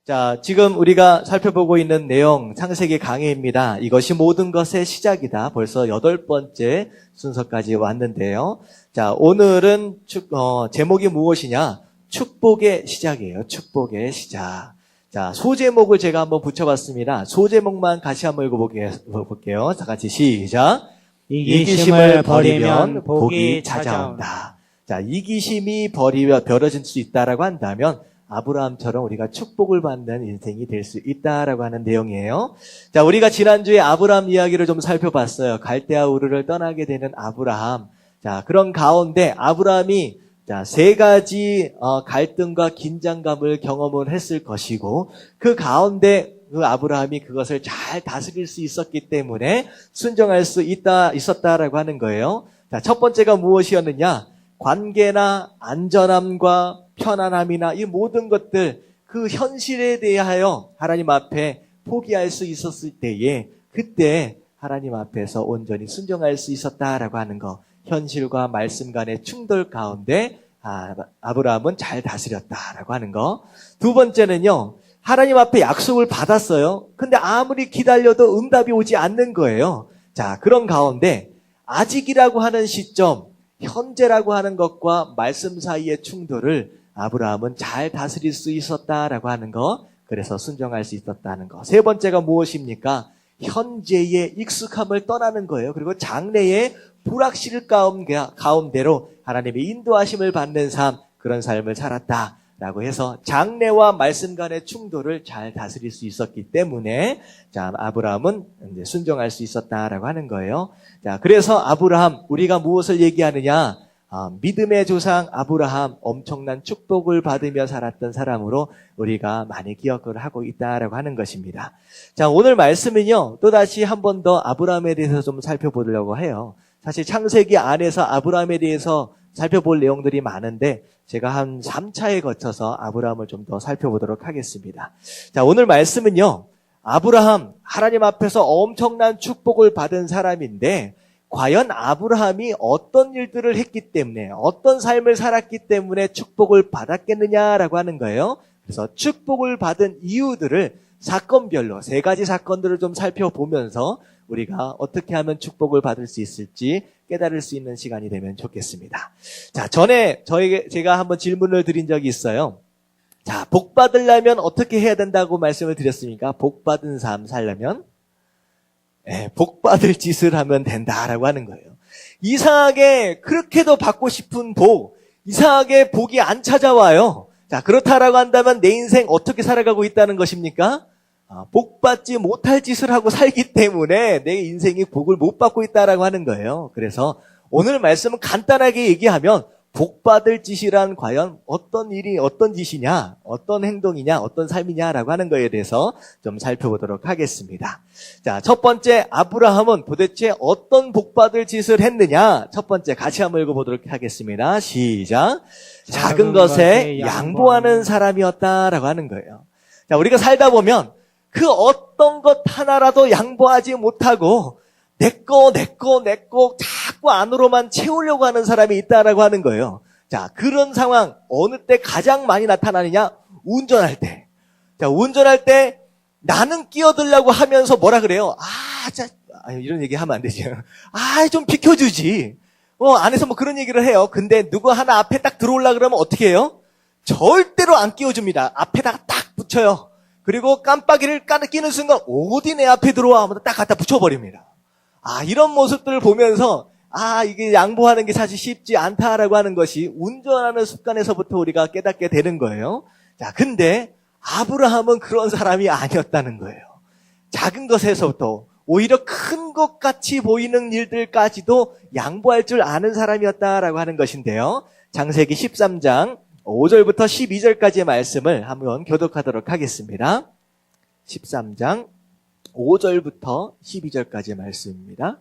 자, 지금 우리가 살펴보고 있는 내용 창세기 강해입니다. 이것이 모든 것의 시작이다. 벌써 8번째 순서까지 왔는데요. 자, 오늘은 제목이 무엇이냐? 축복의 시작이에요. 축복의 시작. 자, 소제목을 제가 한번 붙여봤습니다. 소제목만 같이 한번 읽어볼게요. 다 같이 시작. 이기심을 버리면 복이 찾아온다. 자, 이기심이 버려질 수 있다라고 한다면 아브라함처럼 우리가 축복을 받는 인생이 될 수 있다라고 하는 내용이에요. 자, 우리가 지난주에 아브라함 이야기를 좀 살펴봤어요. 갈대아 우르를 떠나게 되는 아브라함. 자, 그런 가운데 아브라함이 세 가지 갈등과 긴장감을 경험을 했을 것이고, 그 가운데 그 아브라함이 그것을 잘 다스릴 수 있었기 때문에 순종할 수 있었다라고 하는 거예요. 자, 첫 번째가 무엇이었느냐? 관계나 안전함과 편안함이나 이 모든 것들, 그 현실에 대하여 하나님 앞에 포기할 수 있었을 때에 그때 하나님 앞에서 온전히 순종할 수 있었다라고 하는 거. 현실과 말씀 간의 충돌 가운데 아브라함은 잘 다스렸다라고 하는 거. 두 번째는요, 하나님 앞에 약속을 받았어요. 근데 아무리 기다려도 응답이 오지 않는 거예요. 자, 그런 가운데 아직이라고 하는 시점, 현재라고 하는 것과 말씀 사이의 충돌을 아브라함은 잘 다스릴 수 있었다라고 하는 거. 그래서 순종할 수 있었다는 거. 세 번째가 무엇입니까? 현재의 익숙함을 떠나는 거예요. 그리고 장래의 불확실 가운데로 하나님의 인도하심을 받는 삶, 그런 삶을 살았다라고 해서 장래와 말씀 간의 충돌을 잘 다스릴 수 있었기 때문에 자, 아브라함은 이제 순종할 수 있었다라고 하는 거예요. 자, 그래서 아브라함, 우리가 무엇을 얘기하느냐? 믿음의 조상 아브라함, 엄청난 축복을 받으며 살았던 사람으로 우리가 많이 기억을 하고 있다라고 하는 것입니다. 자, 오늘 말씀은요, 또다시 한 번 더 아브라함에 대해서 좀 살펴보려고 해요. 사실 창세기 안에서 아브라함에 대해서 살펴볼 내용들이 많은데 제가 한 3차에 거쳐서 아브라함을 좀 더 살펴보도록 하겠습니다. 자, 오늘 말씀은요, 아브라함, 하나님 앞에서 엄청난 축복을 받은 사람인데 과연 아브라함이 어떤 일들을 했기 때문에, 어떤 삶을 살았기 때문에 축복을 받았겠느냐라고 하는 거예요. 그래서 축복을 받은 이유들을 사건별로 3가지 사건들을 좀 살펴보면서 우리가 어떻게 하면 축복을 받을 수 있을지 깨달을 수 있는 시간이 되면 좋겠습니다. 자, 전에 제가 한번 질문을 드린 적이 있어요. 자, 복 받으려면 어떻게 해야 된다고 말씀을 드렸습니까? 복 받은 삶 살려면? 복 받을 짓을 하면 된다라고 하는 거예요. 이상하게 그렇게도 받고 싶은 복, 이상하게 복이 안 찾아와요. 자, 그렇다라고 한다면 내 인생 어떻게 살아가고 있다는 것입니까? 복 받지 못할 짓을 하고 살기 때문에 내 인생이 복을 못 받고 있다라고 하는 거예요. 그래서 오늘 말씀은 간단하게 얘기하면 복 받을 짓이란 과연 어떤 일이, 어떤 짓이냐, 어떤 행동이냐, 어떤 삶이냐라고 하는 거에 대해서 좀 살펴보도록 하겠습니다. 자, 첫 번째, 아브라함은 도대체 어떤 복 받을 짓을 했느냐? 첫 번째, 같이 한번 읽어보도록 하겠습니다. 시작. 작은 것에 양보하는 사람이었다라고 하는 거예요. 자, 우리가 살다 보면 그 어떤 것 하나라도 양보하지 못하고 내 거 자꾸 안으로만 채우려고 하는 사람이 있다라고 하는 거예요. 자, 그런 상황 어느 때 가장 많이 나타나느냐? 운전할 때. 자, 운전할 때 나는 끼어들려고 하면서 뭐라 그래요? 이런 얘기 하면 안 되죠. 좀 비켜주지. 안에서 뭐 그런 얘기를 해요. 근데 누구 하나 앞에 딱 들어오려 그러면 어떻게 해요? 절대로 안 끼워줍니다. 앞에다가 딱 붙여요. 그리고 깜빡이를 끼는 순간 어디 내 앞에 들어와 하면 딱 갖다 붙여버립니다. 이런 모습들을 보면서 이게 양보하는 게 사실 쉽지 않다라고 하는 것이 운전하는 습관에서부터 우리가 깨닫게 되는 거예요. 자, 근데 아브라함은 그런 사람이 아니었다는 거예요. 작은 것에서부터 오히려 큰 것 같이 보이는 일들까지도 양보할 줄 아는 사람이었다라고 하는 것인데요. 창세기 13장 5절부터 12절까지의 말씀을 한번 교독하도록 하겠습니다. 13장 5절부터 12절까지의 말씀입니다.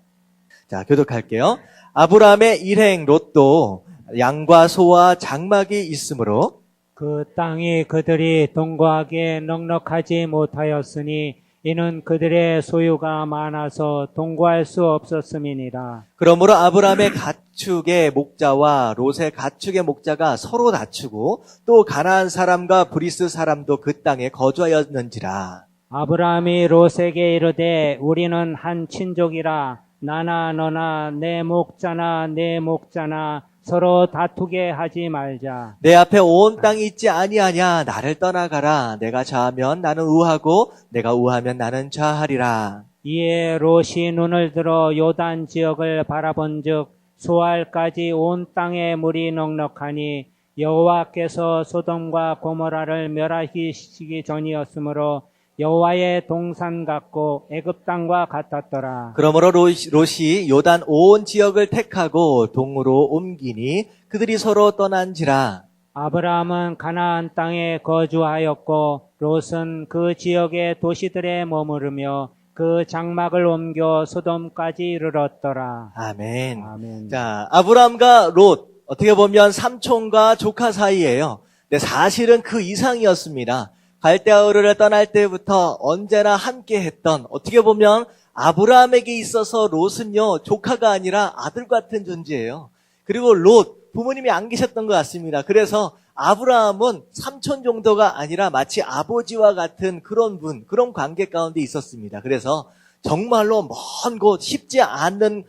자, 교독할게요. 아브라함의 일행 롯도 양과 소와 장막이 있으므로 그 땅이 그들이 동거하기에 넉넉하지 못하였으니 이는 그들의 소유가 많아서 동거할 수 없었음이니라. 그러므로 아브라함의 가축의 목자와 롯의 가축의 목자가 서로 다투고 또 가나안 사람과 브리스 사람도 그 땅에 거주하였는지라. 아브라함이 롯에게 이르되 우리는 한 친족이라 나나 너나 내 목자나 내 목자나 서로 다투게 하지 말자. 내 앞에 온 땅이 있지 아니하냐. 나를 떠나가라. 내가 좌하면 나는 우하고 내가 우하면 나는 좌하리라. 이에 롯이 눈을 들어 요단 지역을 바라본즉 소알까지 온 땅에 물이 넉넉하니 여호와께서 소돔과 고모라를 멸하시기 전이었으므로 여호와의 동산 같고 애굽 땅과 같았더라. 그러므로 롯이 요단 온 지역을 택하고 동으로 옮기니 그들이 서로 떠난지라. 아브라함은 가나안 땅에 거주하였고 롯은 그 지역의 도시들에 머무르며 그 장막을 옮겨 소돔까지 이르렀더라. 아멘. 아멘. 자, 아브라함과 롯, 어떻게 보면 삼촌과 조카 사이예요. 근데 사실은 그 이상이었습니다. 갈대아우르를 떠날 때부터 언제나 함께 했던, 어떻게 보면 아브라함에게 있어서 롯은요, 조카가 아니라 아들 같은 존재예요. 그리고 롯, 부모님이 안 계셨던 것 같습니다. 그래서 아브라함은 삼촌 정도가 아니라 마치 아버지와 같은 그런 분, 그런 관계 가운데 있었습니다. 그래서 정말로 먼 곳, 쉽지 않은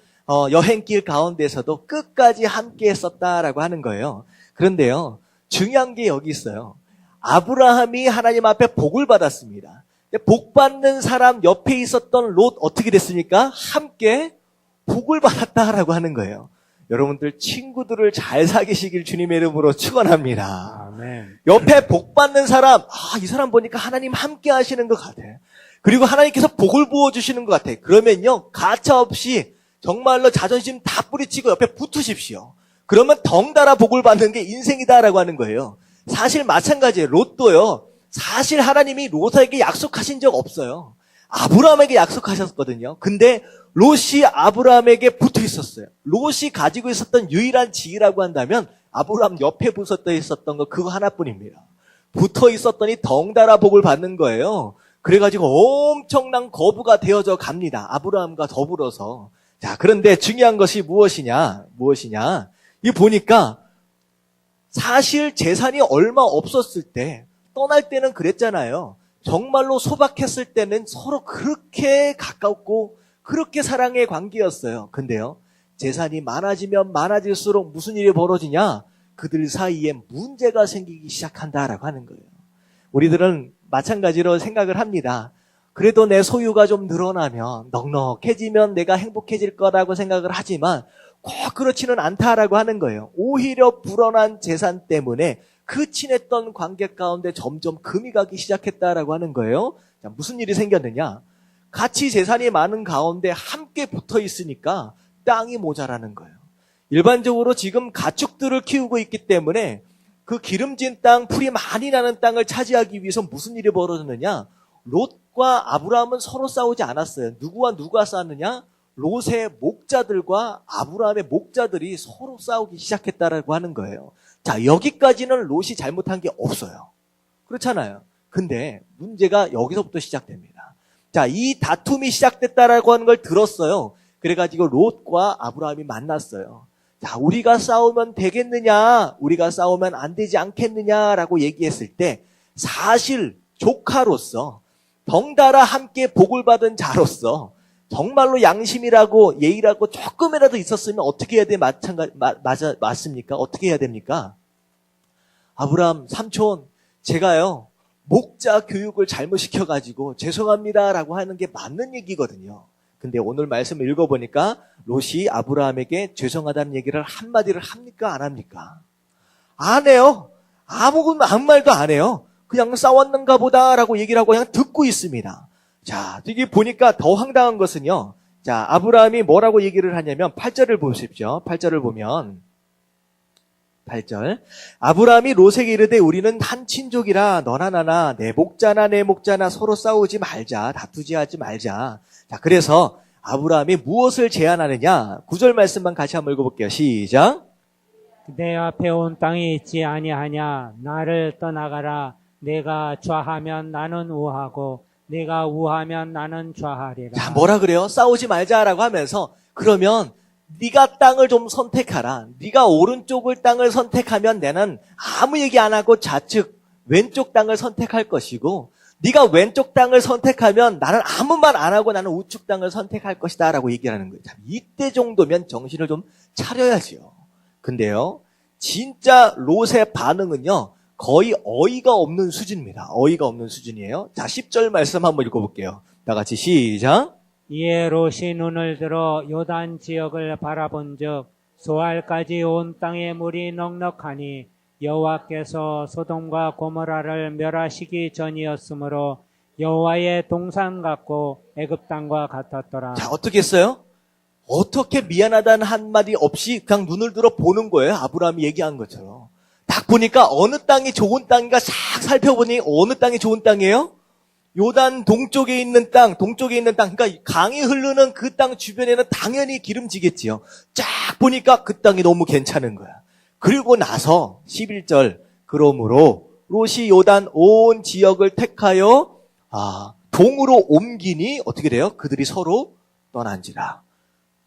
여행길 가운데서도 끝까지 함께 했었다라고 하는 거예요. 그런데요, 중요한 게 여기 있어요. 아브라함이 하나님 앞에 복을 받았습니다. 복 받는 사람 옆에 있었던 롯 어떻게 됐습니까? 함께 복을 받았다라고 하는 거예요. 여러분들 친구들을 잘 사귀시길 주님의 이름으로 축원합니다. 아멘. 옆에 복 받는 사람, 이 사람 보니까 하나님 함께 하시는 것 같아. 그리고 하나님께서 복을 부어주시는 것 같아. 그러면요, 가차 없이 정말로 자존심 다 뿌리치고 옆에 붙으십시오. 그러면 덩달아 복을 받는 게 인생이다라고 하는 거예요. 사실 마찬가지예요. 롯도요. 사실 하나님이 롯에게 약속하신 적 없어요. 아브라함에게 약속하셨거든요. 근데 롯이 아브라함에게 붙어 있었어요. 롯이 가지고 있었던 유일한 지위라고 한다면 아브라함 옆에 붙어 있었던 거 그거 하나뿐입니다. 붙어 있었더니 덩달아 복을 받는 거예요. 그래가지고 엄청난 거부가 되어져 갑니다. 아브라함과 더불어서. 자, 그런데 중요한 것이 무엇이냐? 이 보니까 사실 재산이 얼마 없었을 때, 떠날 때는 그랬잖아요. 정말로 소박했을 때는 서로 그렇게 가깝고 그렇게 사랑의 관계였어요. 근데요, 재산이 많아지면 많아질수록 무슨 일이 벌어지냐? 그들 사이에 문제가 생기기 시작한다라고 하는 거예요. 우리들은 마찬가지로 생각을 합니다. 그래도 내 소유가 좀 늘어나면, 넉넉해지면 내가 행복해질 거라고 생각을 하지만 꼭 그렇지는 않다라고 하는 거예요. 오히려 불어난 재산 때문에 그 친했던 관계 가운데 점점 금이 가기 시작했다라고 하는 거예요. 자, 무슨 일이 생겼느냐? 같이 재산이 많은 가운데 함께 붙어 있으니까 땅이 모자라는 거예요. 일반적으로 지금 가축들을 키우고 있기 때문에 그 기름진 땅, 풀이 많이 나는 땅을 차지하기 위해서 무슨 일이 벌어졌느냐? 롯과 아브라함은 서로 싸우지 않았어요. 누구와 누가 싸웠느냐? 롯의 목자들과 아브라함의 목자들이 서로 싸우기 시작했다라고 하는 거예요. 자, 여기까지는 롯이 잘못한 게 없어요. 그렇잖아요. 근데 문제가 여기서부터 시작됩니다. 자, 이 다툼이 시작됐다라고 하는 걸 들었어요. 그래가지고 롯과 아브라함이 만났어요. 자, 우리가 싸우면 되겠느냐? 우리가 싸우면 안 되지 않겠느냐라고 얘기했을 때 사실 조카로서 덩달아 함께 복을 받은 자로서 정말로 양심이라고 예의라고 조금이라도 있었으면 어떻게 해야 돼? 맞습니까? 어떻게 해야 됩니까? 아브라함 삼촌, 제가요 목자 교육을 잘못 시켜가지고 죄송합니다라고 하는 게 맞는 얘기거든요. 근데 오늘 말씀을 읽어보니까 롯이 아브라함에게 죄송하다는 얘기를 한마디를 합니까? 안 합니까? 안 해요. 아무 말도 안 해요. 그냥 싸웠는가 보다라고 얘기를 하고 그냥 듣고 있습니다. 자, 여기 보니까 더 황당한 것은요. 자, 아브라함이 뭐라고 얘기를 하냐면 8절을 보십시오. 8절을 보면 8절. 아브라함이 롯에게 이르되 우리는 한 친족이라 너나 나나 내 목자나 서로 싸우지 말자. 다투지 하지 말자. 자, 그래서 아브라함이 무엇을 제안하느냐? 9절 말씀만 같이 한번 읽어볼게요. 시작. 내 앞에 온 땅이 있지 아니하냐? 나를 떠나가라. 내가 좌하면 나는 우하고 네가 우하면 나는 좌하리라. 자, 뭐라 그래요? 싸우지 말자라고 하면서 그러면 네가 땅을 좀 선택하라. 네가 오른쪽을 땅을 선택하면 나는 아무 얘기 안 하고 좌측 왼쪽 땅을 선택할 것이고 네가 왼쪽 땅을 선택하면 나는 아무 말 안 하고 나는 우측 땅을 선택할 것이다 라고 얘기를 하는 거예요. 자, 이때 정도면 정신을 좀 차려야지요. 근데요, 진짜 롯의 반응은요, 거의 어이가 없는 수준입니다. 어이가 없는 수준이에요. 자, 10절 말씀 한번 읽어볼게요. 다 같이 시작. 이에 롯이 눈을 들어 요단 지역을 바라본즉 소알까지 온 땅의 물이 넉넉하니 여호와께서 소돔과 고모라를 멸하시기 전이었으므로 여호와의 동산 같고 애굽 땅과 같았더라. 자, 어떻게 했어요? 어떻게 미안하다는 한마디 없이 그냥 눈을 들어 보는 거예요. 아브라함이 얘기한 것처럼. 딱 보니까 어느 땅이 좋은 땅인가 싹 살펴보니 어느 땅이 좋은 땅이에요? 요단 동쪽에 있는 땅, 그러니까 강이 흐르는 그 땅 주변에는 당연히 기름지겠지요. 쫙 보니까 그 땅이 너무 괜찮은 거야. 그리고 나서 11절, 그러므로 롯이 요단 온 지역을 택하여 동으로 옮기니 어떻게 돼요? 그들이 서로 떠난지라.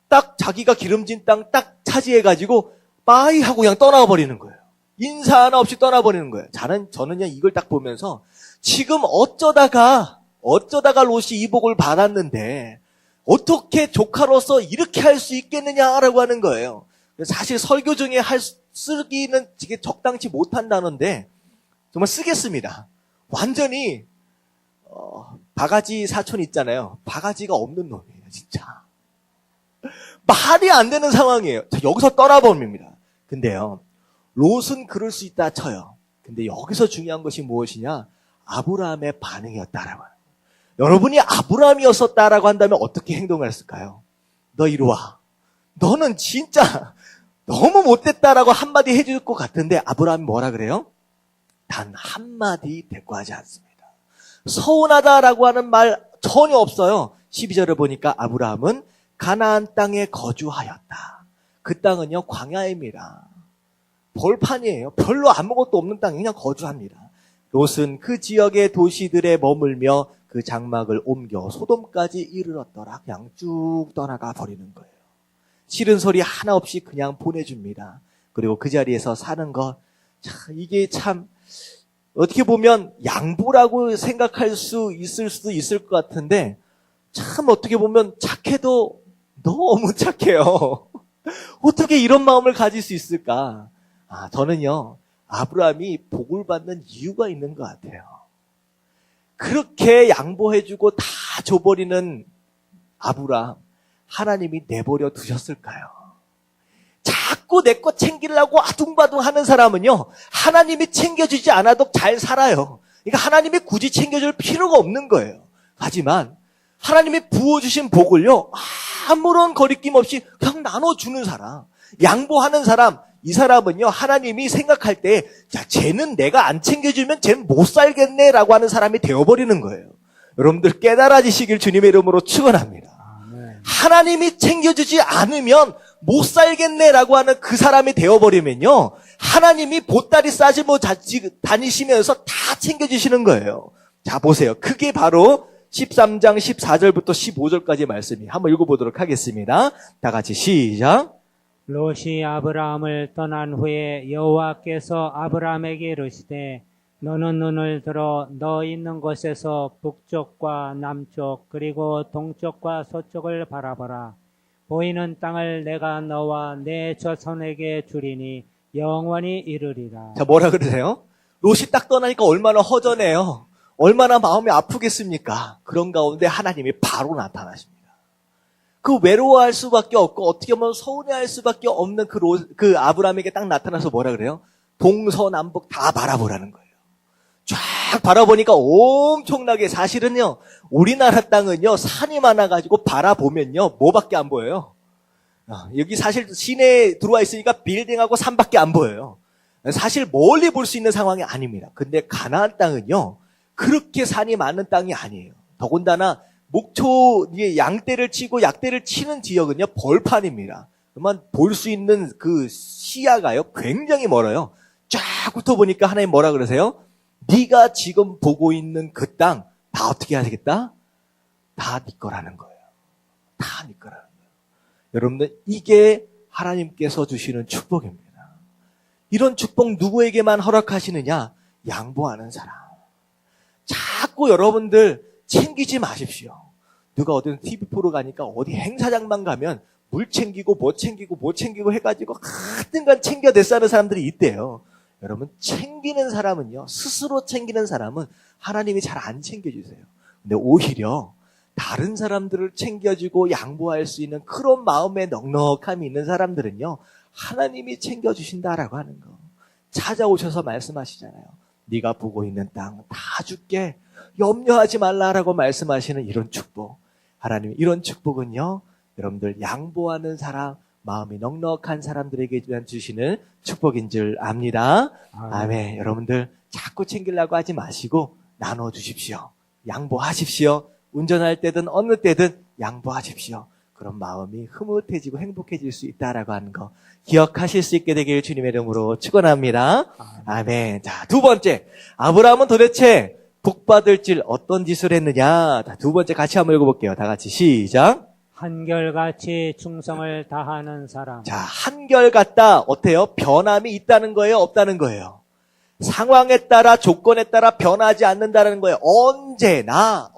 딱 자기가 기름진 땅 딱 차지해가지고 빠이 하고 그냥 떠나버리는 거예요. 인사 하나 없이 떠나버리는 거예요. 저는요 이걸 딱 보면서 지금 어쩌다가 롯이 이 복을 받았는데 어떻게 조카로서 이렇게 할 수 있겠느냐라고 하는 거예요. 사실 설교 중에 쓰기는 되게 적당치 못한 단어인데 정말 쓰겠습니다. 완전히 바가지 사촌 있잖아요. 바가지가 없는 놈이에요. 진짜. 말이 안 되는 상황이에요. 자, 여기서 떠나버립니다. 근데요. 롯은 그럴 수 있다 쳐요. 근데 여기서 중요한 것이 무엇이냐? 아브라함의 반응이었다라고 하는 거예요. 여러분이 아브라함이었었다라고 한다면 어떻게 행동을 했을까요? 너 이리 와. 너는 진짜 너무 못됐다라고 한마디 해줄 것 같은데 아브라함이 뭐라 그래요? 단 한마디 대꾸하지 않습니다. 서운하다라고 하는 말 전혀 없어요. 12절을 보니까 아브라함은 가나안 땅에 거주하였다. 그 땅은요 광야입니다. 벌판이에요. 별로 아무것도 없는 땅에 그냥 거주합니다. 롯은 그 지역의 도시들에 머물며 그 장막을 옮겨 소돔까지 이르렀더라. 그냥 쭉 떠나가 버리는 거예요. 싫은 소리 하나 없이 그냥 보내줍니다. 그리고 그 자리에서 사는 것, 이게 참 어떻게 보면 양보라고 생각할 수 있을 수도 있을 것 같은데 참 어떻게 보면 착해도 너무 착해요. 어떻게 이런 마음을 가질 수 있을까? 저는요 아브라함이 복을 받는 이유가 있는 것 같아요. 그렇게 양보해주고 다 줘버리는 아브라함, 하나님이 내버려 두셨을까요? 자꾸 내 것 챙기려고 아둥바둥 하는 사람은요 하나님이 챙겨주지 않아도 잘 살아요. 그러니까 하나님이 굳이 챙겨줄 필요가 없는 거예요. 하지만 하나님이 부어주신 복을요 아무런 거리낌 없이 그냥 나눠주는 사람, 양보하는 사람, 이 사람은요 하나님이 생각할 때 쟤는 내가 안 챙겨주면 쟤는 못 살겠네라고 하는 사람이 되어버리는 거예요. 여러분들 깨달아지시길 주님의 이름으로 축원합니다. 하나님이 챙겨주지 않으면 못 살겠네라고 하는 그 사람이 되어버리면요 하나님이 보따리 싸지고 다니시면서 다 챙겨주시는 거예요. 자 보세요. 그게 바로 13장 14절부터 15절까지 말씀이 한번 읽어보도록 하겠습니다. 다 같이 시작. 롯이 아브라함을 떠난 후에 여호와께서 아브라함에게 이르시되 너는 눈을 들어 너 있는 곳에서 북쪽과 남쪽 그리고 동쪽과 서쪽을 바라보라. 보이는 땅을 내가 너와 내 자손에게 주리니 영원히 이르리라. 자 뭐라 그러세요? 롯이 딱 떠나니까 얼마나 허전해요. 얼마나 마음이 아프겠습니까? 그런 가운데 하나님이 바로 나타나십니다. 그 외로워할 수밖에 없고 어떻게 보면 서운해할 수밖에 없는 그 아브라함에게 딱 나타나서 뭐라 그래요? 동서남북 다 바라보라는 거예요. 쫙 바라보니까 엄청나게 사실은요 우리나라 땅은요 산이 많아가지고 바라보면요 뭐밖에 안 보여요. 여기 사실 시내에 들어와 있으니까 빌딩하고 산밖에 안 보여요. 사실 멀리 볼 수 있는 상황이 아닙니다. 근데 가나안 땅은요 그렇게 산이 많은 땅이 아니에요. 더군다나 목초 양떼를 치고 약떼를 치는 지역은요 벌판입니다. 그러면 볼 수 있는 그 시야가요 굉장히 멀어요. 쫙 훑어보니까 하나님 뭐라 그러세요? 네가 지금 보고 있는 그 땅 다 어떻게 하겠다? 다 네 거라는 거예요. 다 네 거라는 거예요. 여러분들, 이게 하나님께서 주시는 축복입니다. 이런 축복 누구에게만 허락하시느냐? 양보하는 사람. 자꾸 여러분들 챙기지 마십시오. 누가 어떤 TV 프로 가니까 어디 행사장만 가면 물 챙기고 뭐 챙기고 뭐 챙기고 해가지고 하여튼간 챙겨댔다는 사람들이 있대요. 여러분, 챙기는 사람은요, 스스로 챙기는 사람은 하나님이 잘 안 챙겨주세요. 근데 오히려 다른 사람들을 챙겨주고 양보할 수 있는 그런 마음의 넉넉함이 있는 사람들은요, 하나님이 챙겨주신다라고 하는 거. 찾아오셔서 말씀하시잖아요. 네가 보고 있는 땅 다 줄게. 염려하지 말라라고 말씀하시는 이런 축복. 하나님, 이런 축복은요, 여러분들 양보하는 사람, 마음이 넉넉한 사람들에게 주시는 축복인 줄 압니다. 아멘. 여러분들 자꾸 챙기려고 하지 마시고 나눠주십시오. 양보하십시오. 운전할 때든 어느 때든 양보하십시오. 그런 마음이 흐뭇해지고 행복해질 수 있다라고 하는 거 기억하실 수 있게 되길 주님의 이름으로 축원합니다. 아멘. 자, 두 번째, 아브라함은 도대체 복받을 질 어떤 짓을 했느냐? 자, 두 번째 같이 한번 읽어볼게요. 다 같이 시작. 한결같이 충성을 다하는 사람. 자, 한결같다. 어때요? 변함이 있다는 거예요? 없다는 거예요? 상황에 따라, 조건에 따라 변하지 않는다는 거예요. 언제나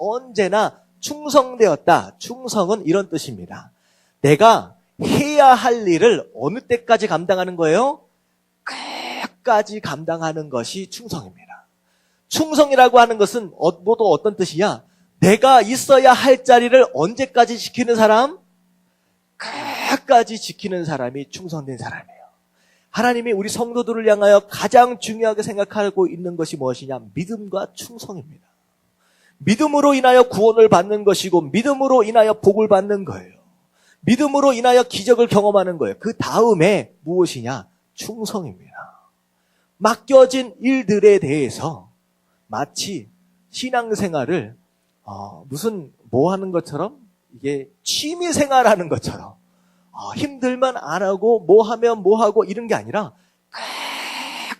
충성되었다. 충성은 이런 뜻입니다. 내가 해야 할 일을 어느 때까지 감당하는 거예요? 끝까지 감당하는 것이 충성입니다. 충성이라고 하는 것은 모두 어떤 뜻이냐? 내가 있어야 할 자리를 언제까지 지키는 사람? 끝까지 지키는 사람이 충성된 사람이에요. 하나님이 우리 성도들을 향하여 가장 중요하게 생각하고 있는 것이 무엇이냐? 믿음과 충성입니다. 믿음으로 인하여 구원을 받는 것이고 믿음으로 인하여 복을 받는 거예요. 믿음으로 인하여 기적을 경험하는 거예요. 그 다음에 무엇이냐? 충성입니다. 맡겨진 일들에 대해서 마치 신앙생활을 무슨 뭐 하는 것처럼, 이게 취미생활하는 것처럼 힘들만 안 하고 뭐 하면 뭐 하고 이런 게 아니라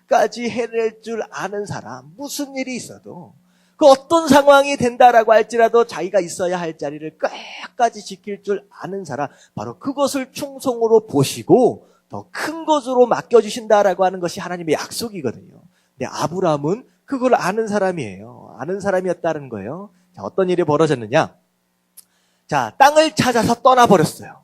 끝까지 해낼 줄 아는 사람, 무슨 일이 있어도 그 어떤 상황이 된다라고 할지라도 자기가 있어야 할 자리를 끝까지 지킬 줄 아는 사람, 바로 그것을 충성으로 보시고 더 큰 것으로 맡겨주신다라고 하는 것이 하나님의 약속이거든요. 근데 아브라함은 그걸 아는 사람이에요. 아는 사람이었다는 거예요. 자, 어떤 일이 벌어졌느냐? 자, 땅을 찾아서 떠나버렸어요.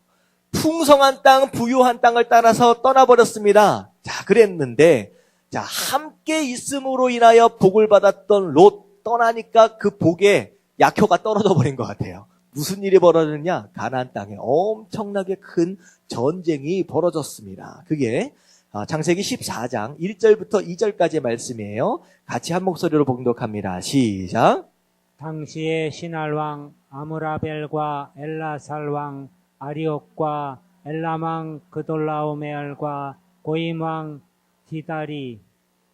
풍성한 땅, 부유한 땅을 따라서 떠나버렸습니다. 자, 그랬는데, 자, 함께 있음으로 인하여 복을 받았던 롯 떠나니까 그 복에 약효가 떨어져 버린 것 같아요. 무슨 일이 벌어졌느냐? 가나안 땅에 엄청나게 큰 전쟁이 벌어졌습니다. 그게 창세기 14장 1절부터 2절까지의 말씀이에요. 같이 한 목소리로 봉독합니다. 시작. 당시에 신할왕 아므라벨과 엘라살왕 아리옥과 엘람왕 그돌라오메알과 고임왕 디다리,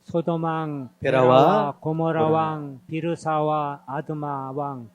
소돔왕 베라와 고모라왕 비르사와 아드마왕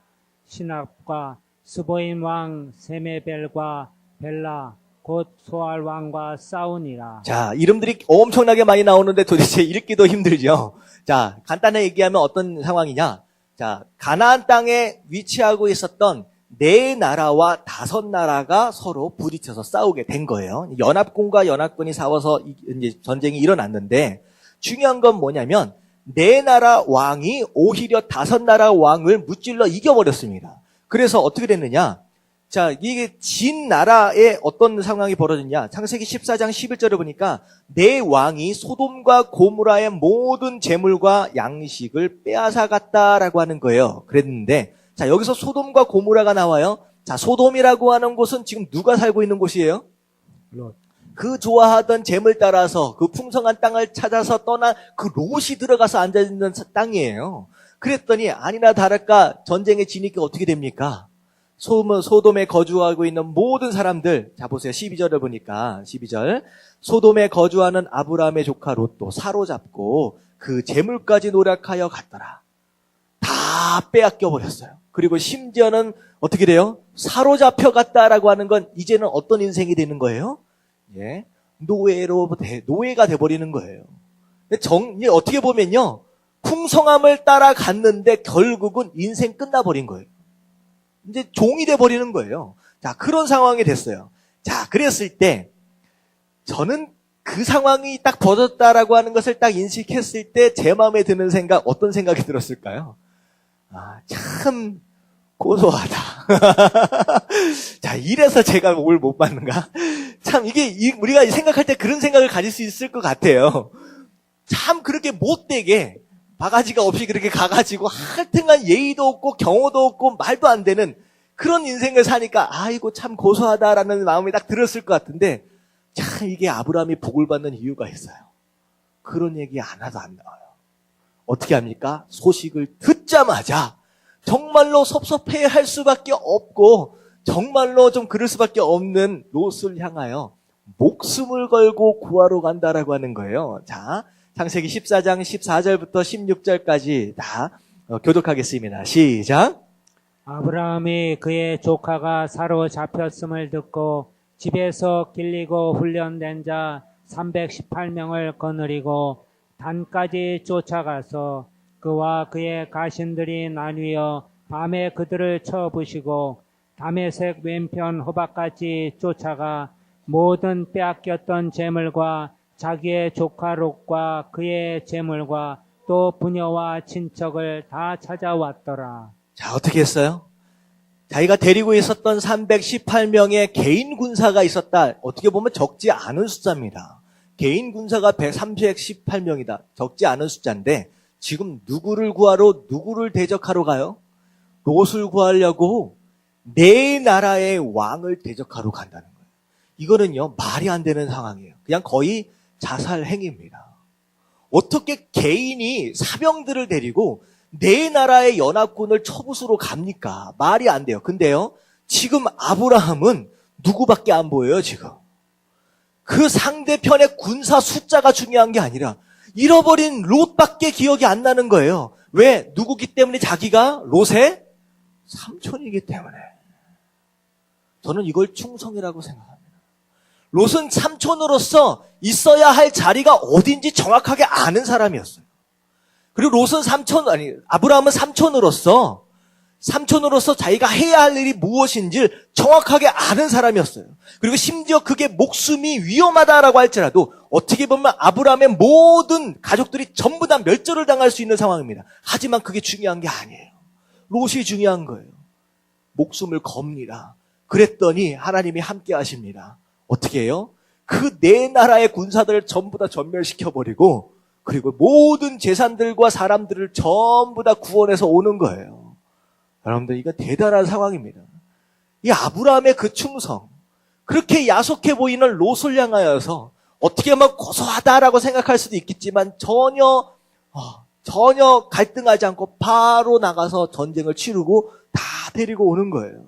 시납과 스보임왕 세메벨과 벨라 곧 소알왕과 싸우니라. 자, 이름들이 엄청나게 많이 나오는데 도대체 읽기도 힘들죠. 자, 간단하게 얘기하면 어떤 상황이냐? 자, 가나안 땅에 위치하고 있었던 4나라와 5나라가 서로 부딪혀서 싸우게 된 거예요. 연합군과 연합군이 싸워서 이제 전쟁이 일어났는데, 중요한 건 뭐냐면 4나라 왕이 오히려 5나라 왕을 무찔러 이겨버렸습니다. 그래서 어떻게 됐느냐? 자, 이게 진 나라에 어떤 상황이 벌어졌냐? 창세기 14장 11절을 보니까 4왕이 소돔과 고모라의 모든 재물과 양식을 빼앗아갔다라고 하는 거예요. 그랬는데, 자, 여기서 소돔과 고모라가 나와요. 자, 소돔이라고 하는 곳은 지금 누가 살고 있는 곳이에요? 롯. 그 좋아하던 재물 따라서 그 풍성한 땅을 찾아서 떠난 그 롯이 들어가서 앉아있는 땅이에요. 그랬더니 아니나 다를까 전쟁에 지니까 어떻게 됩니까? 소돔에 거주하고 있는 모든 사람들, 자 보세요. 12절을 보니까 12절, 소돔에 거주하는 아브라함의 조카 롯도 사로잡고 그 재물까지 노력하여 갔더라. 다 빼앗겨 버렸어요. 그리고 심지어는 어떻게 돼요? 사로잡혀 갔다라고 하는 건 이제는 어떤 인생이 되는 거예요? 노예가 돼버리는 거예요. 근데 어떻게 보면요, 풍성함을 따라갔는데 결국은 인생 끝나버린 거예요. 이제 종이 돼버리는 거예요. 자, 그런 상황이 됐어요. 자, 그랬을 때 저는 그 상황이 딱 벌어졌다라고 하는 것을 딱 인식했을 때 제 마음에 드는 생각, 어떤 생각이 들었을까요? 아, 참 고소하다. 자, 이래서 제가 뭘 못 받는가? 참 우리가 생각할 때 그런 생각을 가질 수 있을 것 같아요. 참 그렇게 못되게 바가지가 없이 그렇게 가가지고 하여튼간 예의도 없고 경호도 없고 말도 안 되는 그런 인생을 사니까 아이고 참 고소하다라는 마음이 딱 들었을 것 같은데, 참 이게 아브라함이 복을 받는 이유가 있어요. 그런 얘기 하나도 안 나와요. 어떻게 합니까? 소식을 듣자마자 정말로 섭섭해할 수밖에 없고 정말로 좀 그럴 수밖에 없는 롯을 향하여 목숨을 걸고 구하러 간다라고 하는 거예요. 자, 창세기 14장 14절부터 16절까지 다 교독하겠습니다. 시작. 아브라함이 그의 조카가 사로잡혔음을 듣고 집에서 길리고 훈련된 자 318명을 거느리고 단까지 쫓아가서 그와 그의 가신들이 나뉘어 밤에 그들을 쳐부시고 다메섹 왼편 호박까지 쫓아가 모든 빼앗겼던 재물과 자기의 조카 롯과 그의 재물과 또 부녀와 친척을 다 찾아왔더라. 자, 어떻게 했어요? 자기가 데리고 있었던 318명의 개인 군사가 있었다. 어떻게 보면 적지 않은 숫자입니다. 개인 군사가 318명이다. 적지 않은 숫자인데 지금 누구를 구하러, 누구를 대적하러 가요? 롯을 구하려고 네 나라의 왕을 대적하러 간다는 거예요. 이거는요, 말이 안 되는 상황이에요. 그냥 거의 자살 행위입니다. 어떻게 개인이 사병들을 데리고 네 나라의 연합군을 처부수로 갑니까? 말이 안 돼요. 근데요, 지금 아브라함은 누구밖에 안 보여요, 지금. 그 상대편의 군사 숫자가 중요한 게 아니라 잃어버린 롯밖에 기억이 안 나는 거예요. 왜? 누구기 때문에? 자기가 롯의 삼촌이기 때문에. 저는 이걸 충성이라고 생각합니다. 롯은 삼촌으로서 있어야 할 자리가 어딘지 정확하게 아는 사람이었어요. 그리고 롯은 아브라함은 삼촌으로서 자기가 해야 할 일이 무엇인지를 정확하게 아는 사람이었어요. 그리고 심지어 그게 목숨이 위험하다라고 할지라도 어떻게 보면 아브라함의 모든 가족들이 전부 다 멸절을 당할 수 있는 상황입니다. 하지만 그게 중요한 게 아니에요. 롯이 중요한 거예요. 목숨을 겁니다. 그랬더니 하나님이 함께 하십니다. 어떻게 해요? 그 네 나라의 군사들을 전부 다 전멸시켜버리고 그리고 모든 재산들과 사람들을 전부 다 구원해서 오는 거예요. 여러분들, 이거 대단한 상황입니다. 이 아브라함의 그 충성, 그렇게 야속해 보이는 롯을 향하여서 어떻게 하면 고소하다라고 생각할 수도 있겠지만 전혀 갈등하지 않고 바로 나가서 전쟁을 치르고 다 데리고 오는 거예요.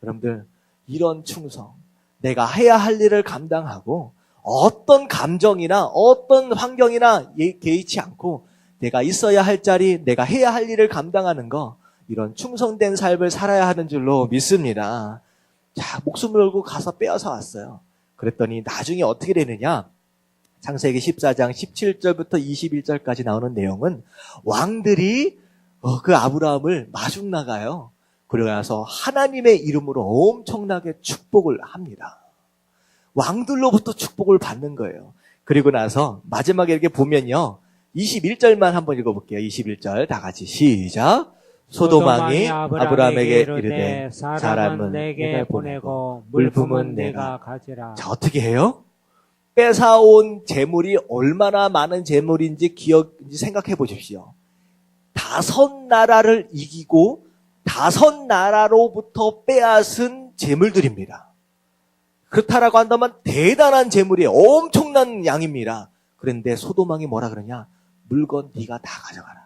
여러분들, 이런 충성, 내가 해야 할 일을 감당하고 어떤 감정이나 어떤 환경이나 개의치 않고 내가 있어야 할 자리, 내가 해야 할 일을 감당하는 거, 이런 충성된 삶을 살아야 하는 줄로 믿습니다. 자, 목숨을 걸고 가서 빼앗아 왔어요. 그랬더니 나중에 어떻게 되느냐? 창세기 14장 17절부터 21절까지 나오는 내용은 왕들이 그 아브라함을 마중 나가요. 그러고 나서 하나님의 이름으로 엄청나게 축복을 합니다. 왕들로부터 축복을 받는 거예요. 그리고 나서 마지막에 이렇게 보면요, 21절만 한번 읽어볼게요. 21절 다 같이 시작. 소돔왕이 아브라함에게 이르되 사람은 내게 보내고 물품은 내가 가지라. 자, 어떻게 해요? 뺏어온 재물이 얼마나 많은 재물인지 생각해 보십시오. 5 나라를 이기고 5 나라로부터 빼앗은 재물들입니다. 그렇다라고 한다면 대단한 재물이에요. 엄청난 양입니다. 그런데 소돔왕이 뭐라 그러냐? 물건 네가 다 가져가라.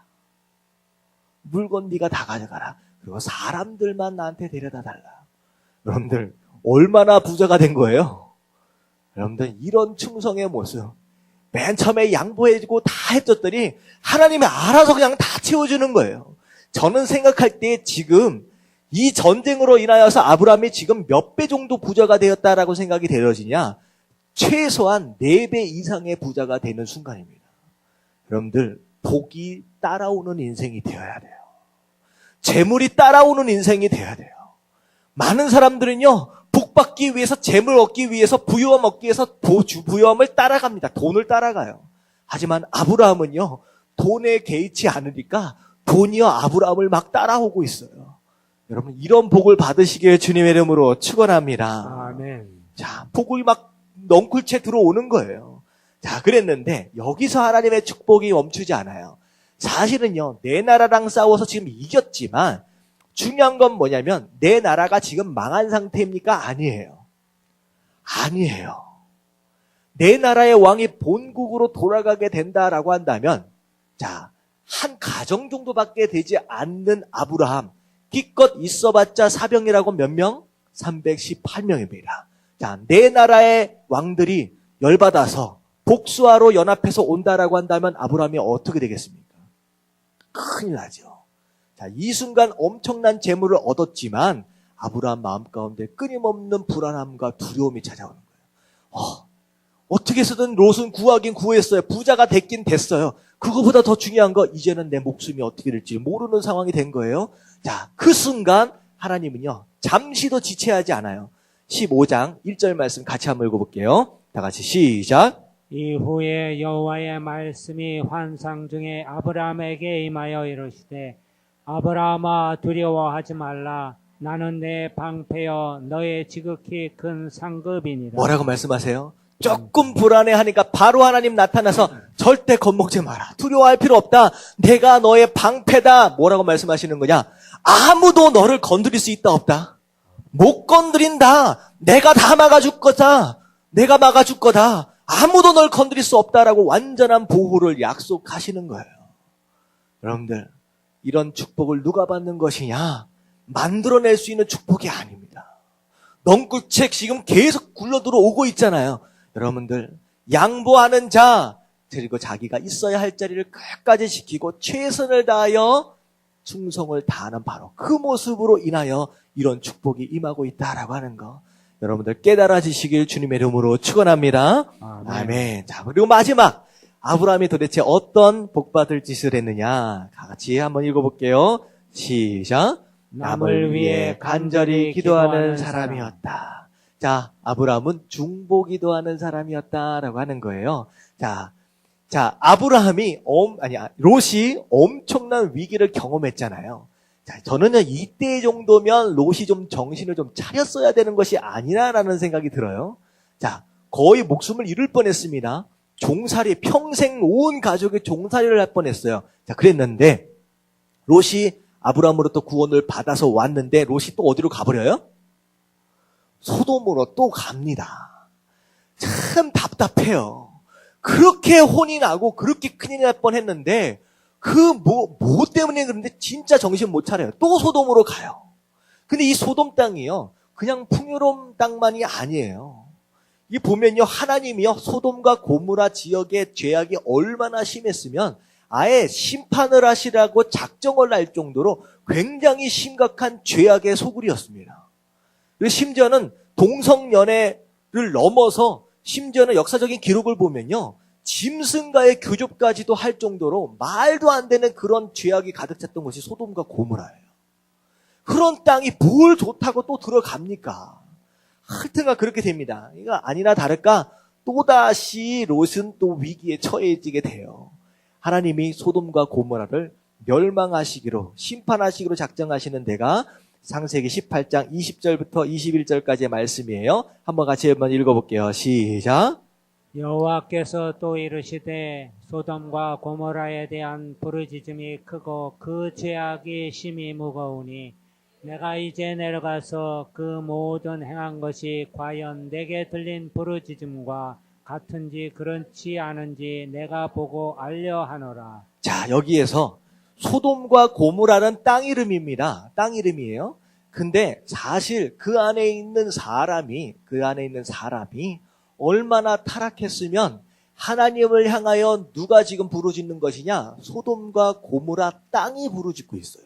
물건 네가 다 가져가라. 그리고 사람들만 나한테 데려다 달라. 여러분들, 얼마나 부자가 된 거예요? 여러분들, 이런 충성의 모습. 맨 처음에 양보해주고 다 해줬더니 하나님이 알아서 그냥 다 채워주는 거예요. 저는 생각할 때 지금 이 전쟁으로 인하여서 아브라함이 지금 몇 배 정도 부자가 되었다라고 생각이 되어지냐? 최소한 4배 이상의 부자가 되는 순간입니다. 여러분들, 복이 따라오는 인생이 되어야 돼요. 재물이 따라오는 인생이 되어야 돼요. 많은 사람들은요, 복 받기 위해서, 재물 얻기 위해서, 부유함 얻기 위해서 부유함을 따라갑니다. 돈을 따라가요. 하지만 아브라함은요, 돈에 개의치 않으니까 돈이요 아브라함을 막 따라오고 있어요. 여러분, 이런 복을 받으시길 주님의 이름으로 축원합니다. 아멘. 자, 복이 막 넝쿨채 들어오는 거예요. 자, 그랬는데 여기서 하나님의 축복이 멈추지 않아요. 사실은요, 내 나라랑 싸워서 지금 이겼지만 중요한 건 뭐냐면 내 나라가 지금 망한 상태입니까? 아니에요. 아니에요. 내 나라의 왕이 본국으로 돌아가게 된다라고 한다면, 자, 한 가정 정도밖에 되지 않는 아브라함, 기껏 있어봤자 사병이라고 몇 명? 318명입니다. 자, 내 나라의 왕들이 열받아서 복수하러 연합해서 온다라고 한다면 아브라함이 어떻게 되겠습니까? 큰일 나죠. 자, 이 순간 엄청난 재물을 얻었지만 아브라함 마음 가운데 끊임없는 불안함과 두려움이 찾아오는 거예요. 어떻게 해서든 롯은 구하긴 구했어요. 부자가 됐긴 됐어요. 그거보다 더 중요한 거, 이제는 내 목숨이 어떻게 될지 모르는 상황이 된 거예요. 자, 그 순간 하나님은요, 잠시도 지체하지 않아요. 15장 1절 말씀 같이 한번 읽어볼게요. 다 같이 시작. 이후에 여호와의 말씀이 환상 중에 아브라함에게 임하여 이르시되 아브라함아 두려워하지 말라. 나는 내 방패여 너의 지극히 큰 상급이니라. 뭐라고 말씀하세요? 조금 불안해하니까 바로 하나님 나타나서 절대 겁먹지 마라. 두려워할 필요 없다. 내가 너의 방패다. 뭐라고 말씀하시는 거냐? 아무도 너를 건드릴 수 있다 없다. 못 건드린다. 내가 다 막아줄 거다. 내가 막아줄 거다. 아무도 널 건드릴 수 없다라고 완전한 보호를 약속하시는 거예요. 여러분들, 이런 축복을 누가 받는 것이냐? 만들어낼 수 있는 축복이 아닙니다. 넝쿨책 지금 계속 굴러 들어오고 있잖아요. 여러분들, 양보하는 자, 그리고 자기가 있어야 할 자리를 끝까지 지키고 최선을 다하여 충성을 다하는 바로 그 모습으로 인하여 이런 축복이 임하고 있다라고 하는 거, 여러분들 깨달아지시길 주님의 이름으로 축원합니다. 아멘. 자, 그리고 마지막, 아브라함이 도대체 어떤 복받을 짓을 했느냐, 같이 한번 읽어볼게요. 시작. 남을 위해 간절히 기도하는 사람이었다. 자, 아브라함은 중보기도하는 사람이었다라고 하는 거예요. 자, 롯이 엄청난 위기를 경험했잖아요. 자, 저는요, 이때 정도면 롯이 좀 정신을 좀 차렸어야 되는 것이 아니라라는 생각이 들어요. 자, 거의 목숨을 잃을 뻔했습니다. 종살이, 평생 온 가족이 종살이를 할 뻔했어요. 자, 그랬는데, 롯이 아브라함으로부터 구원을 받아서 왔는데, 롯이 또 어디로 가버려요? 소돔으로 또 갑니다. 참 답답해요. 그렇게 혼이 나고 그렇게 큰일 날 뻔했는데 뭐 때문에 그런데 진짜 정신 못 차려요. 또 소돔으로 가요. 근데 이 소돔 땅이요, 그냥 풍요로운 땅만이 아니에요. 이 보면요, 하나님이요, 소돔과 고모라 지역의 죄악이 얼마나 심했으면 아예 심판을 하시라고 작정을 할 정도로 굉장히 심각한 죄악의 소굴이었습니다. 그리고 심지어는 동성연애를 넘어서, 심지어는 역사적인 기록을 보면요, 짐승과의 교접까지도 할 정도로 말도 안 되는 그런 죄악이 가득 찼던 것이 소돔과 고모라예요. 그런 땅이 뭘 좋다고 또 들어갑니까? 하여튼가 그렇게 됩니다. 이거 아니나 다를까 또다시 롯은 또 위기에 처해지게 돼요. 하나님이 소돔과 고모라를 멸망하시기로, 심판하시기로 작정하시는 데가 창세기 18장 20절부터 21절까지의 말씀이에요. 한번 같이 한번 읽어볼게요. 시작. 여호와께서 또 이르시되 소돔과 고모라에 대한 부르짖음이 크고 그 죄악이 심히 무거우니 내가 이제 내려가서 그 모든 행한 것이 과연 내게 들린 부르짖음과 같은지 그렇지 않은지 내가 보고 알려 하노라. 자, 여기에서 소돔과 고모라는 땅 이름입니다. 땅 이름이에요. 근데 사실 그 안에 있는 사람이 얼마나 타락했으면 하나님을 향하여 누가 지금 부르짖는 것이냐? 소돔과 고모라 땅이 부르짖고 있어요.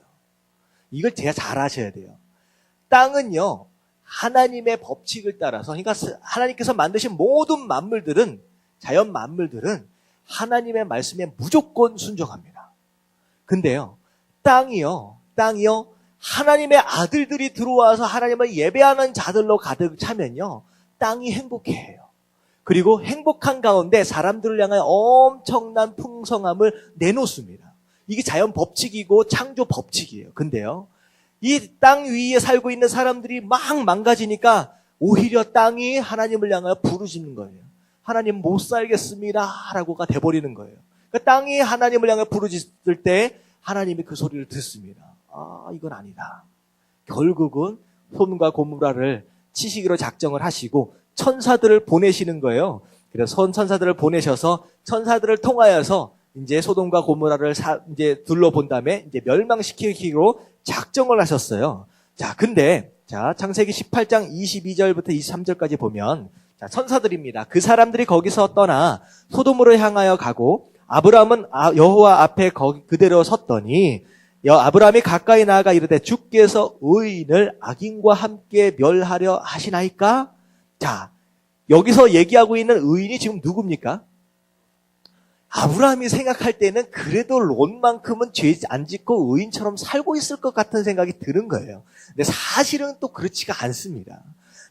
이걸 제가 잘 아셔야 돼요. 땅은요, 하나님의 법칙을 따라서, 그러니까 하나님께서 만드신 모든 만물들은, 자연 만물들은 하나님의 말씀에 무조건 순종합니다. 근데요, 땅이요, 하나님의 아들들이 들어와서 하나님을 예배하는 자들로 가득 차면요, 땅이 행복해해요. 그리고 행복한 가운데 사람들을 향하여 엄청난 풍성함을 내놓습니다. 이게 자연 법칙이고 창조 법칙이에요. 근데요, 이 땅 위에 살고 있는 사람들이 막 망가지니까 오히려 땅이 하나님을 향하여 부르짖는 거예요. 하나님 못 살겠습니다 라고가 돼버리는 거예요. 그러니까 땅이 하나님을 향해 부르짖을 때 하나님이 그 소리를 듣습니다. 아, 이건 아니다. 결국은 소돔과 고모라를 치시기로 작정을 하시고 천사들을 보내시는 거예요. 그래서 천사들을 보내셔서 천사들을 통하여서 이제 소돔과 고모라를 이제 둘러본 다음에 이제 멸망시키기로 작정을 하셨어요. 자, 근데 창세기 18장 22절부터 23절까지 보면 천사들입니다. 그 사람들이 거기서 떠나 소돔으로 향하여 가고 아브라함은 여호와 앞에 그대로 섰더니 아브라함이 가까이 나아가 이르되 주께서 의인을 악인과 함께 멸하려 하시나이까? 자, 여기서 얘기하고 있는 의인이 지금 누굽니까? 아브라함이 생각할 때는 그래도 롯만큼은 죄 안 짓고 의인처럼 살고 있을 것 같은 생각이 드는 거예요. 근데 사실은 또 그렇지가 않습니다.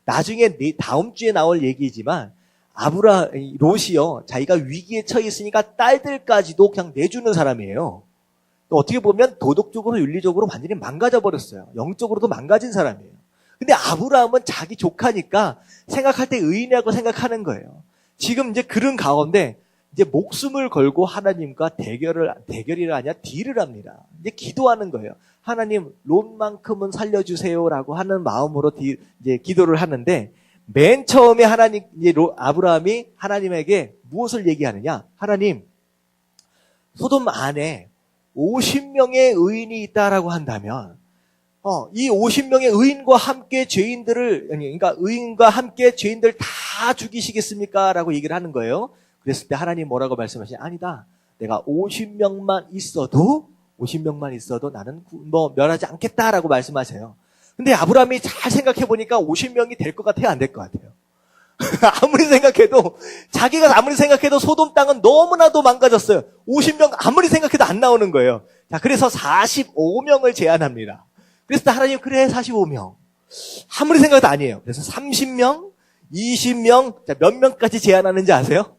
나중에 다음 주에 나올 얘기지만 롯이요, 자기가 위기에 처해 있으니까 딸들까지도 그냥 내주는 사람이에요. 어떻게 보면 도덕적으로 윤리적으로 완전히 망가져 버렸어요. 영적으로도 망가진 사람이에요. 근데 아브라함은 자기 조카니까 생각할 때 의인이라고 생각하는 거예요. 지금 이제 그런 가운데 이제 목숨을 걸고 하나님과 대결이 아니라 딜을 합니다. 이제 기도하는 거예요. 하나님, 롯만큼은 살려주세요라고 하는 마음으로 이제 기도를 하는데, 맨 처음에 아브라함이 하나님에게 무엇을 얘기하느냐? 하나님, 소돔 안에 50명의 의인이 있다라고 한다면, 이 50명의 의인과 함께 의인과 함께 죄인들 다 죽이시겠습니까? 라고 얘기를 하는 거예요. 그랬을 때 하나님 뭐라고 말씀하시냐? 아니다. 내가 50명만 있어도 나는 멸하지 않겠다라고 말씀하세요. 근데 아브라함이 잘 생각해 보니까 50명이 될 것 같아요? 안 될 것 같아요? 자기가 아무리 생각해도 소돔 땅은 너무나도 망가졌어요. 50명 아무리 생각해도 안 나오는 거예요. 자, 그래서 45명을 제안합니다. 그래서 하나님, 그래, 45명. 아무리 생각해도 아니에요. 그래서 30명, 20명, 자, 몇 명까지 제안하는지 아세요?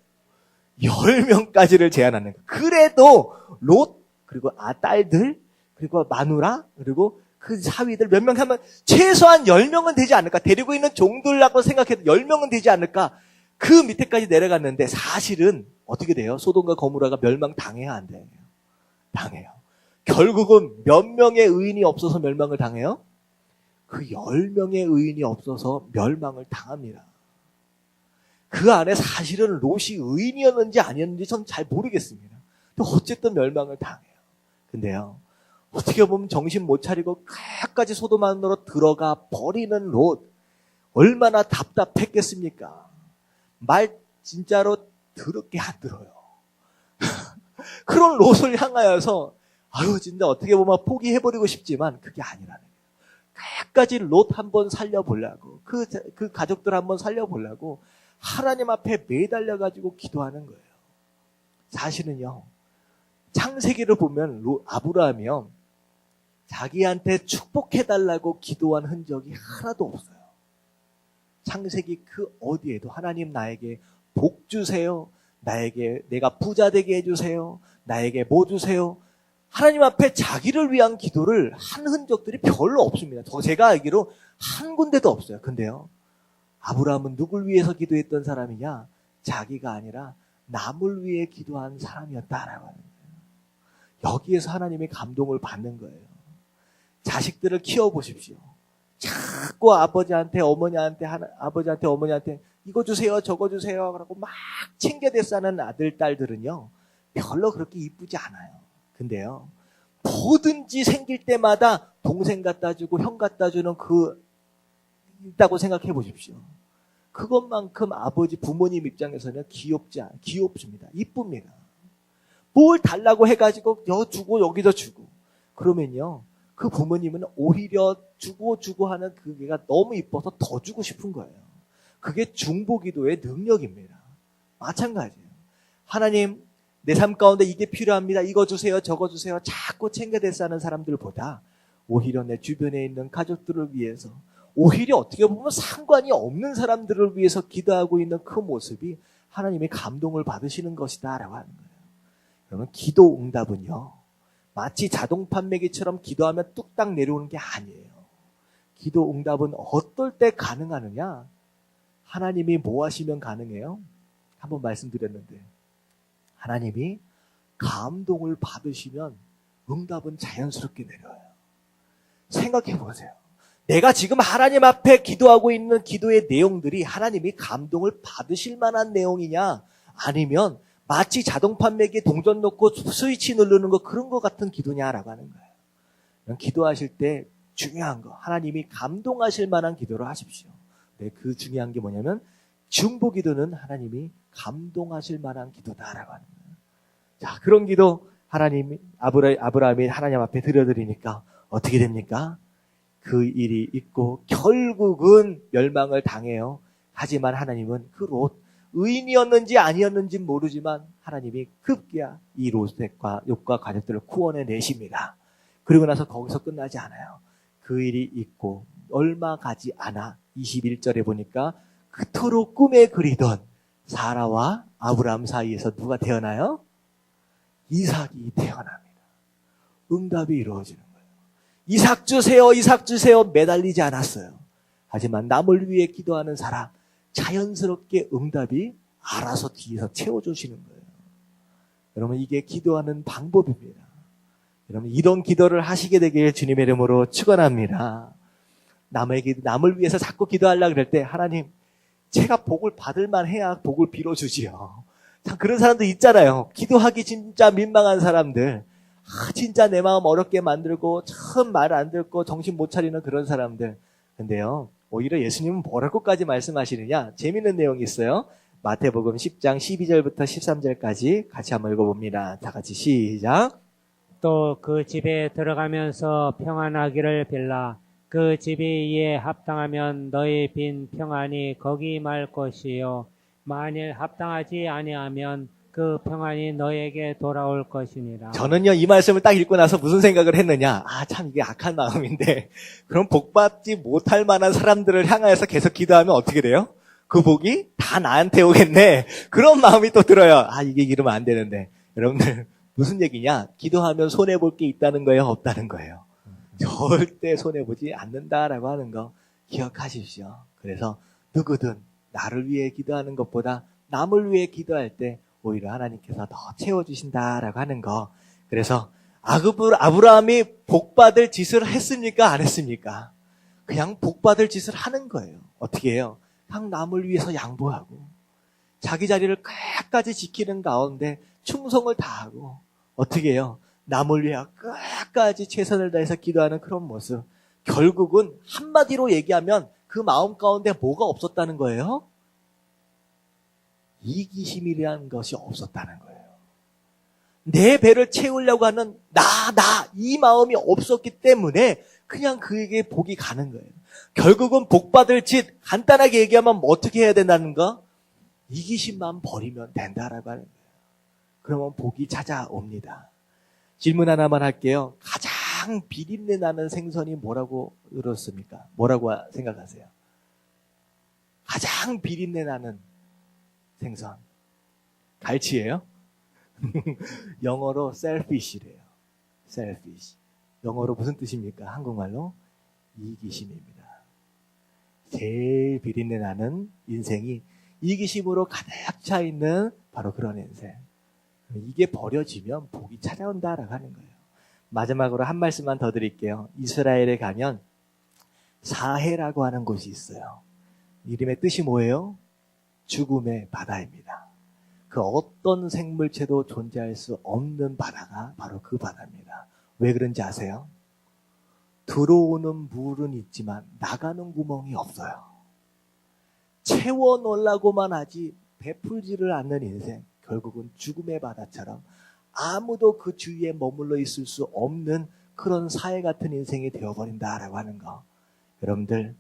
10명까지를 제안하는 거예요. 그래도 롯, 그리고 딸들, 그리고 마누라, 그리고 그 사위들 몇 명 하면 최소한 10명은 되지 않을까? 데리고 있는 종들라고 생각해도 10명은 되지 않을까? 그 밑에까지 내려갔는데 사실은 어떻게 돼요? 소돔과 고모라가 멸망당해야 안 돼요? 당해요. 결국은 몇 명의 의인이 없어서 멸망을 당해요? 그 10명의 의인이 없어서 멸망을 당합니다. 그 안에 사실은 롯이 의인이었는지 아니었는지 전 잘 모르겠습니다. 또 어쨌든 멸망을 당해요. 근데요, 어떻게 보면 정신 못 차리고 끝까지 소돔 안으로 들어가 버리는 롯, 얼마나 답답했겠습니까? 말 진짜로 더럽게 안 들어요. 그런 롯을 향하여서 진짜 어떻게 보면 포기해버리고 싶지만 그게 아니라는 거예요. 끝까지 롯 한번 살려보려고, 그 가족들 한번 살려보려고 하나님 앞에 매달려가지고 기도하는 거예요. 사실은요, 창세기를 보면 아브라함이요, 자기한테 축복해달라고 기도한 흔적이 하나도 없어요. 창세기 그 어디에도 하나님 나에게 복 주세요, 내가 부자 되게 해주세요, 나에게 뭐 주세요, 하나님 앞에 자기를 위한 기도를 한 흔적들이 별로 없습니다. 제가 알기로 한 군데도 없어요. 근데요, 아브라함은 누굴 위해서 기도했던 사람이냐? 자기가 아니라 남을 위해 기도한 사람이었다라고 하는 거예요. 여기에서 하나님의 감동을 받는 거예요. 자식들을 키워보십시오. 자꾸 아버지한테 어머니한테 이거 주세요 저거 주세요 그러고 막 챙겨대싸는 아들 딸들은요, 별로 그렇게 이쁘지 않아요. 근데요, 뭐든지 생길 때마다 동생 갖다 주고 형 갖다 주는 있다고 생각해 보십시오. 그것만큼 부모님 입장에서는 귀엽습니다. 이쁩니다. 뭘 달라고 해가지고 주고 여기도 주고 그러면요, 그 부모님은 오히려 주고 하는 그게가 너무 이뻐서 더 주고 싶은 거예요. 그게 중보기도의 능력입니다. 마찬가지예요. 하나님, 내 삶 가운데 이게 필요합니다. 이거 주세요. 저거 주세요. 자꾸 챙겨대싸는 사람들보다 오히려 내 주변에 있는 가족들을 위해서, 오히려 어떻게 보면 상관이 없는 사람들을 위해서 기도하고 있는 그 모습이 하나님의 감동을 받으시는 것이다 라고 하는 거예요. 그러면 기도 응답은요, 마치 자동 판매기처럼 기도하면 뚝딱 내려오는 게 아니에요. 기도 응답은 어떨 때 가능하느냐? 하나님이 뭐 하시면 가능해요? 한번 말씀드렸는데, 하나님이 감동을 받으시면 응답은 자연스럽게 내려와요. 생각해 보세요. 내가 지금 하나님 앞에 기도하고 있는 기도의 내용들이 하나님이 감동을 받으실 만한 내용이냐, 아니면 마치 자동 판매기에 동전 넣고 스위치 누르는 거 그런 거 같은 기도냐라고 하는 거예요. 기도하실 때 중요한 거, 하나님이 감동하실 만한 기도를 하십시오. 네, 그 중요한 게 뭐냐면 중보 기도는 하나님이 감동하실 만한 기도다라고 하는 거예요. 자, 그런 기도 하나님이 아브라함이 하나님 앞에 드려드리니까 어떻게 됩니까? 그 일이 있고 결국은 멸망을 당해요. 하지만 하나님은 그 롯, 의인이었는지 아니었는지 모르지만 하나님이 급기야 이 롯과 가족들을 구원해 내십니다. 그리고 나서 거기서 끝나지 않아요. 그 일이 있고 얼마 가지 않아 21절에 보니까 그토록 꿈에 그리던 사라와 아브라함 사이에서 누가 태어나요? 이삭이 태어납니다. 응답이 이루어지는 거예요. 이삭 주세요, 이삭 주세요 매달리지 않았어요. 하지만 남을 위해 기도하는 사람, 자연스럽게 응답이 알아서 뒤에서 채워주시는 거예요. 여러분, 이게 기도하는 방법입니다. 여러분, 이런 기도를 하시게 되길 주님의 이름으로 축원합니다. 남을 위해서 자꾸 기도하려고 그럴 때 하나님, 제가 복을 받을 만해야 복을 빌어주지요. 참 그런 사람들 있잖아요. 기도하기 진짜 민망한 사람들. 진짜 내 마음 어렵게 만들고 참 말 안 듣고 정신 못 차리는 그런 사람들. 근데요, 오히려 예수님은 뭐라고까지 말씀하시느냐? 재밌는 내용이 있어요. 마태복음 10장 12절부터 13절까지 같이 한번 읽어봅니다. 다 같이 시작. 또 그 집에 들어가면서 평안하기를 빌라. 그 집이 이에 합당하면 너희 빈 평안이 거기 말 것이요 만일 합당하지 아니하면 그 평안이 너에게 돌아올 것이니라. 저는요, 이 말씀을 딱 읽고 나서 무슨 생각을 했느냐? 참 이게 악한 마음인데, 그럼 복받지 못할 만한 사람들을 향하여서 계속 기도하면 어떻게 돼요? 그 복이 다 나한테 오겠네. 그런 마음이 또 들어요. 이게 이러면 안 되는데. 여러분들, 무슨 얘기냐? 기도하면 손해볼 게 있다는 거예요? 없다는 거예요? 절대 손해보지 않는다라고 하는 거 기억하십시오. 그래서 누구든 나를 위해 기도하는 것보다 남을 위해 기도할 때 오히려 하나님께서 더 채워주신다라고 하는 거. 그래서 아브라함이 복받을 짓을 했습니까? 안 했습니까? 그냥 복받을 짓을 하는 거예요. 어떻게 해요? 그냥 남을 위해서 양보하고 자기 자리를 끝까지 지키는 가운데 충성을 다하고 어떻게 해요? 남을 위해 끝까지 최선을 다해서 기도하는 그런 모습. 결국은 한마디로 얘기하면 그 마음 가운데 뭐가 없었다는 거예요? 이기심이라는 것이 없었다는 거예요. 내 배를 채우려고 하는 이 마음이 없었기 때문에 그냥 그에게 복이 가는 거예요. 결국은 복받을 짓, 간단하게 얘기하면 어떻게 해야 된다는가? 이기심만 버리면 된다라고 하는 거예요. 그러면 복이 찾아옵니다. 질문 하나만 할게요. 가장 비린내 나는 생선이 뭐라고 들었습니까? 뭐라고 생각하세요? 가장 비린내 나는 생선. 갈치예요? 영어로 selfish래요. selfish. 영어로 무슨 뜻입니까? 한국말로 이기심입니다. 제일 비린내 나는 인생이 이기심으로 가득 차 있는 바로 그런 인생. 이게 버려지면 복이 찾아온다라고 하는 거예요. 마지막으로 한 말씀만 더 드릴게요. 이스라엘에 가면 사해라고 하는 곳이 있어요. 이름의 뜻이 뭐예요? 죽음의 바다입니다. 그 어떤 생물체도 존재할 수 없는 바다가 바로 그 바다입니다. 왜 그런지 아세요? 들어오는 물은 있지만 나가는 구멍이 없어요. 채워놓으려고만 하지 베풀지를 않는 인생. 결국은 죽음의 바다처럼 아무도 그 주위에 머물러 있을 수 없는 그런 사해 같은 인생이 되어버린다라고 하는 거. 여러분들,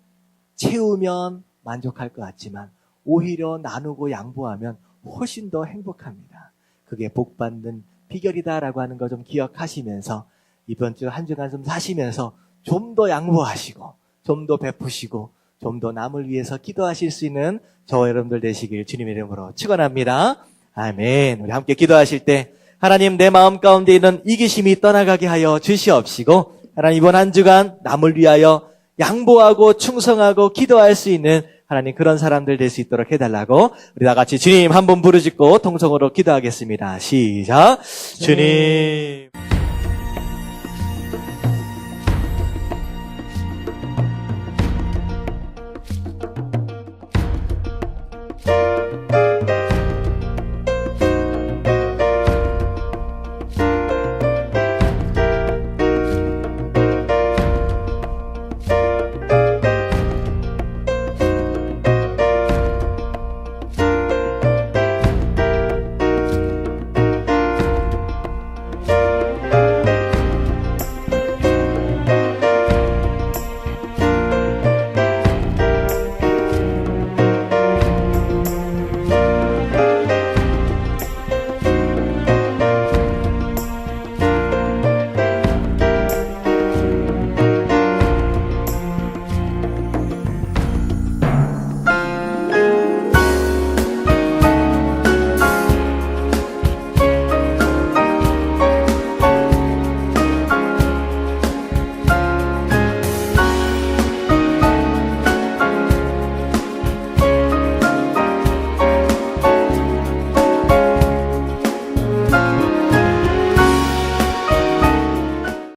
채우면 만족할 것 같지만 오히려 나누고 양보하면 훨씬 더 행복합니다. 그게 복 받는 비결이다라고 하는 거 좀 기억하시면서 이번 주 한 주간 좀 사시면서 좀 더 양보하시고 좀 더 베푸시고 좀 더 남을 위해서 기도하실 수 있는 저와 여러분들 되시길 주님의 이름으로 축원합니다. 아멘. 우리 함께 기도하실 때 하나님 내 마음 가운데 있는 이기심이 떠나가게 하여 주시옵시고 하나님 이번 한 주간 남을 위하여 양보하고 충성하고 기도할 수 있는 하나님 그런 사람들 될 수 있도록 해달라고 우리 다 같이 주님 한 번 부르짖고 통성으로 기도하겠습니다. 시작. 주님.